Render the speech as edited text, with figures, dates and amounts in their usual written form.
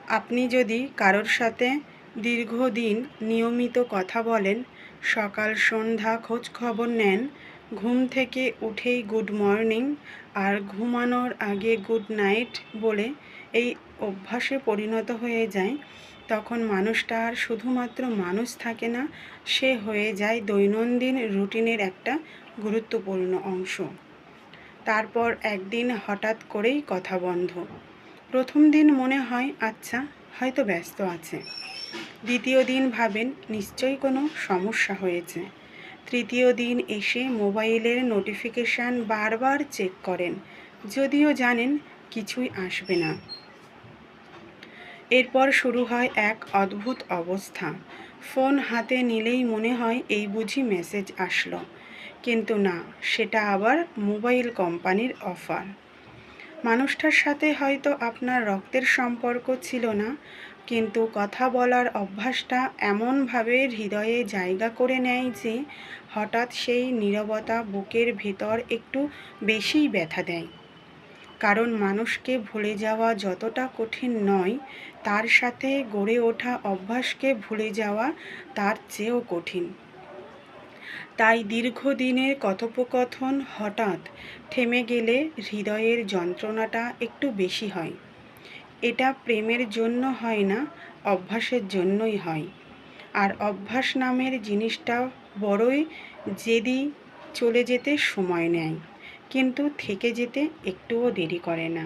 আপনি যদি কারোর সাথে দীর্ঘদিন নিয়মিত কথা বলেন, সকাল সন্ধ্যা খোঁজ খবর নেন, ঘুম থেকে উঠেই গুড মর্নিং আর ঘুমানোর আগে গুড নাইট বলে এই অভ্যাসে পরিণত হয়ে যায়, তখন মানুষটা আর শুধুমাত্র মানুষ থাকে না, সে হয়ে যায় দৈনন্দিন রুটিনের একটা গুরুত্বপূর্ণ অংশ। তারপর একদিন হঠাৎ করেই কথা বন্ধ। প্রথম দিন মনে হয় আচ্ছা, হয়তো ব্যস্ত আছে। দ্বিতীয় দিন ভাবেন নিশ্চয়ই কোনো সমস্যা হয়েছে। তৃতীয় দিন এসে মোবাইলের নোটিফিকেশান বারবার চেক করেন, যদিও জানেন কিছুই আসবে না। এরপর শুরু হয় এক অদ্ভুত অবস্থা। ফোন হাতে নিলেই মনে হয় এই বুঝি মেসেজ আসলো, কিন্তু না, সেটা আবার মোবাইল কোম্পানির অফার। মানুষটার সাথে হয়তো আপনার রক্তের সম্পর্ক ছিল না, কিন্তু কথা বলার অভ্যাসটা এমনভাবে হৃদয়ে জায়গা করে নেয় যে হঠাৎ সেই নীরবতা বুকের ভেতর একটু বেশিই ব্যথা দেয়। কারণ মানুষকে ভুলে যাওয়া যতটা কঠিন নয়, তার সাথে গড়ে ওঠা অভ্যাসকে ভুলে যাওয়া তার চেয়েও কঠিন। তাই দীর্ঘদিনের কথোপকথন হঠাৎ থেমে গেলে হৃদয়ের যন্ত্রণাটা একটু বেশি হয়। এটা প্রেমের জন্য হয় না, অভ্যাসের জন্যই হয়। আর অভ্যাস নামের জিনিসটা বড়ই জেদি, চলে যেতে সময় নেয়, কিন্তু থেকে যেতে একটুও দেরি করে না।